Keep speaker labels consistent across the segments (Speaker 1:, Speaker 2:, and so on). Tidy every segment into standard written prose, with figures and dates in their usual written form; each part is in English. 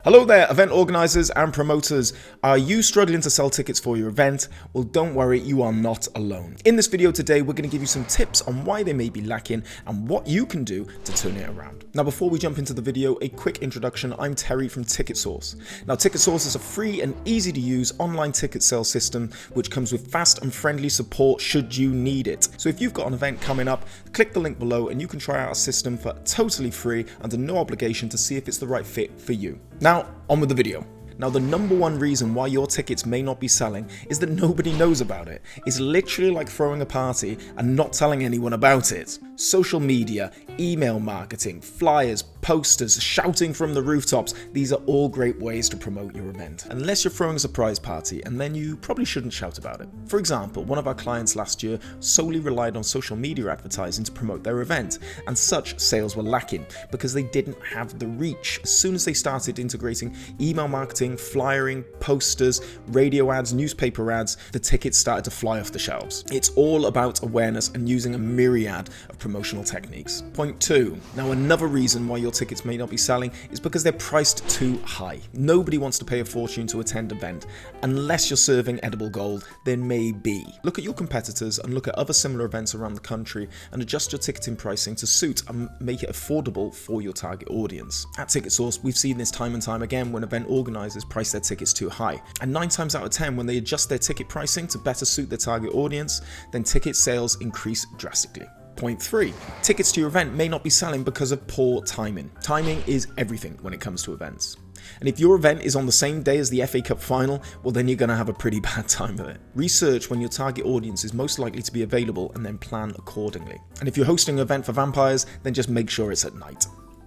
Speaker 1: Hello there, event organizers and promoters. Are you struggling to sell tickets for your event? Well, don't worry, you are not alone. In this video today, we're going to give you some tips on why they may be lacking and what you can do to turn it around. Now, before we jump into the video, a quick introduction. I'm Terry from TicketSource. Now, TicketSource is a free and easy to use online ticket sales system which comes with fast and friendly support should you need it. So if you've got an event coming up, click the link below and you can try out our system for totally free under no obligation to see if it's the right fit for you. Now, on with the video. Now, the number one reason why your tickets may not be selling is that nobody knows about it. It's literally like throwing a party and not telling anyone about it. Social media, email marketing, flyers, posters, shouting from the rooftops, these are all great ways to promote your event. Unless you're throwing a surprise party, and then you probably shouldn't shout about it. For example, one of our clients last year solely relied on social media advertising to promote their event, and such sales were lacking because they didn't have the reach. As soon as they started integrating email marketing, flyering, posters, radio ads, newspaper ads, the tickets started to fly off the shelves. It's all about awareness and using a myriad of promotional techniques. Point 2. Now, another reason why your tickets may not be selling is because they're priced too high. Nobody wants to pay a fortune to attend an event. Unless you're serving edible gold, then maybe. Look at your competitors and look at other similar events around the country and adjust your ticketing pricing to suit and make it affordable for your target audience. At TicketSource, we've seen this time and time again when event organizers price their tickets too high. And 9 times out of 10, when they adjust their ticket pricing to better suit their target audience, then ticket sales increase drastically. Point 3. Tickets to your event may not be selling because of poor timing. Timing is everything when it comes to events. And if your event is on the same day as the FA Cup final, well, then you're going to have a pretty bad time of it. Research when your target audience is most likely to be available and then plan accordingly. And if you're hosting an event for vampires, then just make sure it's at night.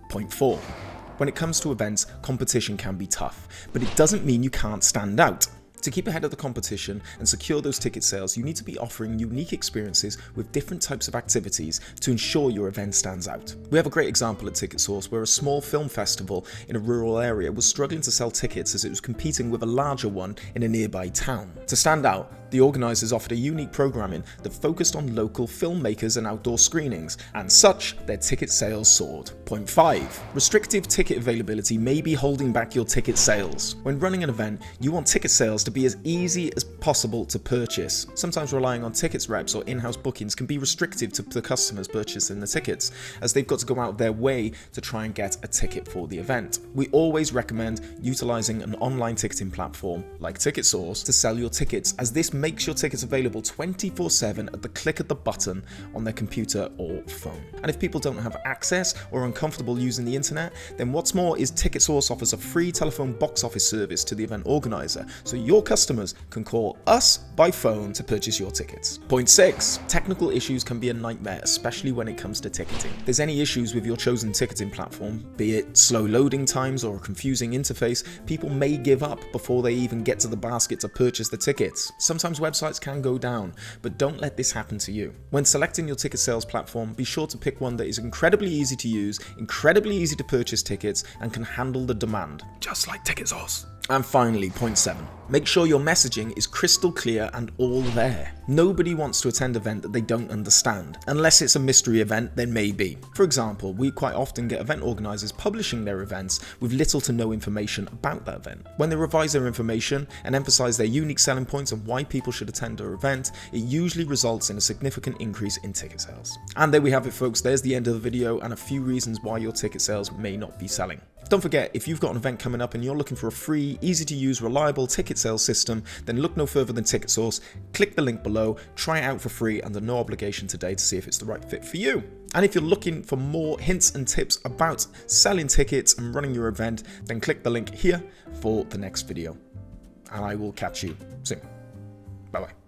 Speaker 1: Point 4. When it comes to events, competition can be tough, but it doesn't mean you can't stand out. To keep ahead of the competition and secure those ticket sales, you need to be offering unique experiences with different types of activities to ensure your event stands out. We have a great example at TicketSource where a small film festival in a rural area was struggling to sell tickets as it was competing with a larger one in a nearby town. To stand out, the organisers offered a unique programming that focused on local filmmakers and outdoor screenings, and such, their ticket sales soared. Point 5. Restrictive ticket availability may be holding back your ticket sales. When running an event, you want ticket sales to be as easy as possible to purchase. Sometimes relying on tickets reps or in-house bookings can be restrictive to the customers purchasing the tickets, as they've got to go out their way to try and get a ticket for the event. We always recommend utilising an online ticketing platform like TicketSource to sell your tickets, as this makes your tickets available 24/7 at the click of the button on their computer or phone. And if people don't have access or are uncomfortable using the internet, then what's more is TicketSource offers a free telephone box office service to the event organizer, so your customers can call us by phone to purchase your tickets. Point 6. Technical issues can be a nightmare, especially when it comes to ticketing. If there's any issues with your chosen ticketing platform, be it slow loading times or a confusing interface, people may give up before they even get to the basket to purchase the tickets. Sometimes websites can go down, but don't let this happen to you. When selecting your ticket sales platform, be sure to pick one that is incredibly easy to use, incredibly easy to purchase tickets, and can handle the demand, just like TicketSource. And finally, point 7. Make sure your messaging is crystal clear and all there. Nobody wants to attend an event that they don't understand. Unless it's a mystery event, then maybe. For example, we quite often get event organisers publishing their events with little to no information about that event. When they revise their information and emphasise their unique selling points and why people should attend our event, it usually results in a significant increase in ticket sales. And there we have it, folks. There's the end of the video and a few reasons why your ticket sales may not be selling. Don't forget, if you've got an event coming up and you're looking for a free, easy to use, reliable ticket sales system, then look no further than TicketSource. Click the link below, try it out for free under no obligation today to see if it's the right fit for you. And if you're looking for more hints and tips about selling tickets and running your event, then click the link here for the next video. And I will catch you soon. Bye bye.